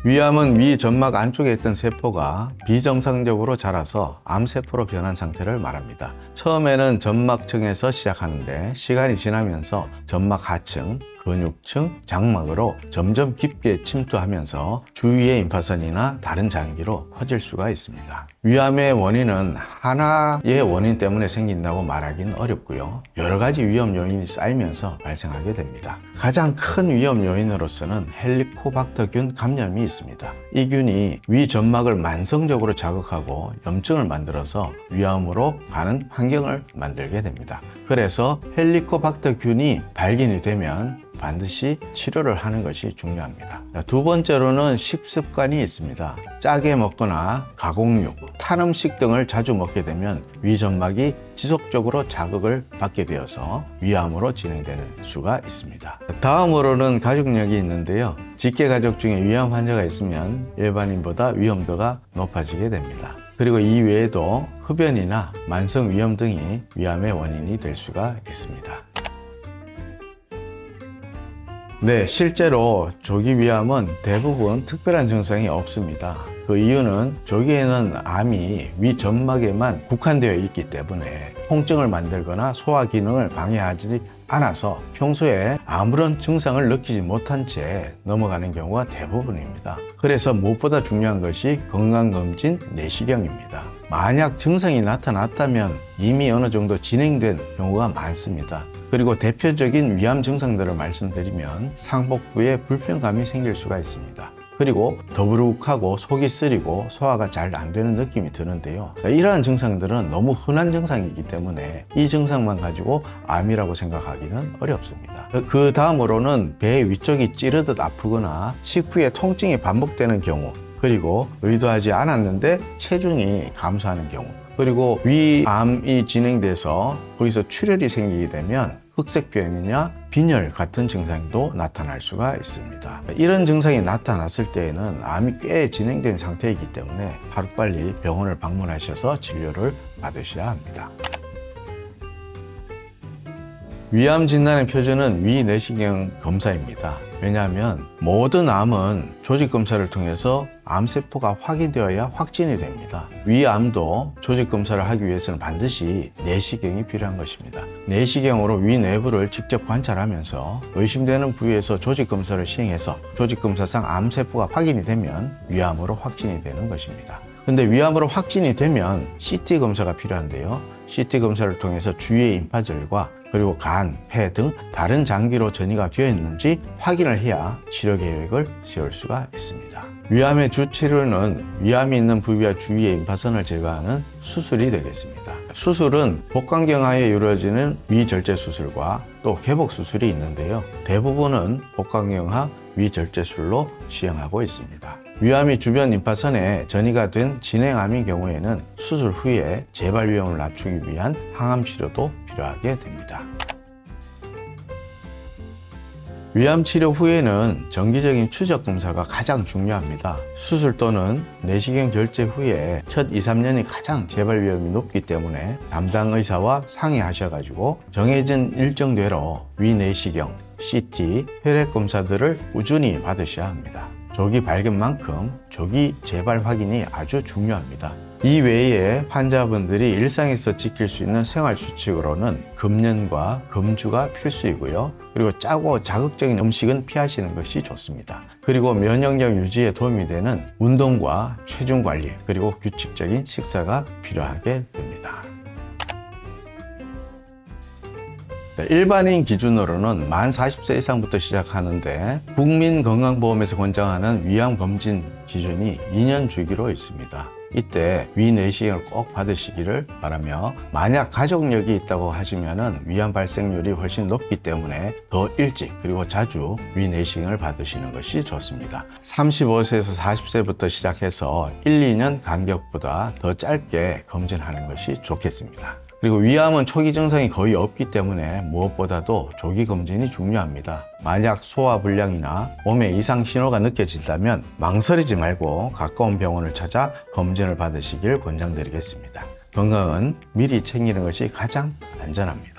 위암은 위 점막 안쪽에 있던 세포가 비정상적으로 자라서 암세포로 변한 상태를 말합니다. 처음에는 점막층에서 시작하는데 시간이 지나면서 점막 하층, 근육층, 장막으로 점점 깊게 침투하면서 주위의 임파선이나 다른 장기로 퍼질 수가 있습니다. 위암의 원인은 하나의 원인 때문에 생긴다고 말하기는 어렵고요. 여러 가지 위험 요인이 쌓이면서 발생하게 됩니다. 가장 큰 위험 요인으로서는 헬리코박터균 감염이 있습니다. 이 균이 위 점막을 만성적으로 자극하고 염증을 만들어서 위암으로 가는 환경을 만들게 됩니다. 그래서 헬리코박터균이 발견이 되면 반드시 치료를 하는 것이 중요합니다. 두 번째로는 식습관이 있습니다. 짜게 먹거나 가공육, 탄 음식 등을 자주 먹게 되면 위 점막이 지속적으로 자극을 받게 되어서 위암으로 진행되는 수가 있습니다. 다음으로는 가족력이 있는데요. 직계 가족 중에 위암 환자가 있으면 일반인보다 위험도가 높아지게 됩니다. 그리고 이 외에도 흡연이나 만성 위염 등이 위암의 원인이 될 수가 있습니다. 네, 실제로 조기 위암은 대부분 특별한 증상이 없습니다. 그 이유는 조기에는 암이 위 점막에만 국한되어 있기 때문에 통증을 만들거나 소화 기능을 방해하지 않아서 평소에 아무런 증상을 느끼지 못한 채 넘어가는 경우가 대부분입니다. 그래서 무엇보다 중요한 것이 건강검진 내시경입니다. 만약 증상이 나타났다면 이미 어느 정도 진행된 경우가 많습니다. 그리고 대표적인 위암 증상들을 말씀드리면 상복부에 불편감이 생길 수가 있습니다. 그리고 더부룩하고 속이 쓰리고 소화가 잘 안 되는 느낌이 드는데요. 이러한 증상들은 너무 흔한 증상이기 때문에 이 증상만 가지고 암이라고 생각하기는 어렵습니다. 그 다음으로는 배 위쪽이 찌르듯 아프거나 식후에 통증이 반복되는 경우, 그리고 의도하지 않았는데 체중이 감소하는 경우, 그리고 위암이 진행돼서 거기서 출혈이 생기게 되면 흑색변이나 빈혈 같은 증상도 나타날 수가 있습니다. 이런 증상이 나타났을 때에는 암이 꽤 진행된 상태이기 때문에 하루빨리 병원을 방문하셔서 진료를 받으셔야 합니다. 위암 진단의 표준은 위 내시경 검사입니다. 왜냐하면 모든 암은 조직 검사를 통해서 암세포가 확인되어야 확진이 됩니다. 위암도 조직 검사를 하기 위해서는 반드시 내시경이 필요한 것입니다. 내시경으로 위 내부를 직접 관찰하면서 의심되는 부위에서 조직 검사를 시행해서 조직 검사상 암세포가 확인이 되면 위암으로 확진이 되는 것입니다. 근데 위암으로 확진이 되면 CT 검사가 필요한데요. CT 검사를 통해서 주위의 임파절과 그리고 간, 폐 등 다른 장기로 전이가 되어 있는지 확인을 해야 치료 계획을 세울 수가 있습니다. 위암의 주 치료는 위암이 있는 부위와 주위의 임파선을 제거하는 수술이 되겠습니다. 수술은 복강경하에 이루어지는 위절제 수술과 또 개복 수술이 있는데요. 대부분은 복강경하 위절제술로 시행하고 있습니다. 위암이 주변 임파선에 전이가 된 진행암인 경우에는 수술 후에 재발 위험을 낮추기 위한 항암 치료도 필요하게 됩니다. 위암 치료 후에는 정기적인 추적 검사가 가장 중요합니다. 수술 또는 내시경 절제 후에 첫 2~3년이 가장 재발 위험이 높기 때문에 담당 의사와 상의하셔가지고 정해진 일정대로 위 내시경, CT, 혈액 검사들을 꾸준히 받으셔야 합니다. 조기 발견만큼 조기 재발 확인이 아주 중요합니다. 이 외에 환자분들이 일상에서 지킬 수 있는 생활 수칙으로는 금연과 금주가 필수이고요. 그리고 짜고 자극적인 음식은 피하시는 것이 좋습니다. 그리고 면역력 유지에 도움이 되는 운동과 체중 관리, 그리고 규칙적인 식사가 필요하게 됩니다. 일반인 기준으로는 만 40세 이상부터 시작하는데 국민건강보험에서 권장하는 위암검진 기준이 2년 주기로 있습니다. 이때 위 내시경을 꼭 받으시기를 바라며, 만약 가족력이 있다고 하시면 위암 발생률이 훨씬 높기 때문에 더 일찍 그리고 자주 위 내시경을 받으시는 것이 좋습니다. 35세에서 40세부터 시작해서 1~2년 간격보다 더 짧게 검진하는 것이 좋겠습니다. 그리고 위암은 초기 증상이 거의 없기 때문에 무엇보다도 조기 검진이 중요합니다. 만약 소화불량이나 몸에 이상 신호가 느껴진다면 망설이지 말고 가까운 병원을 찾아 검진을 받으시길 권장드리겠습니다. 건강은 미리 챙기는 것이 가장 안전합니다.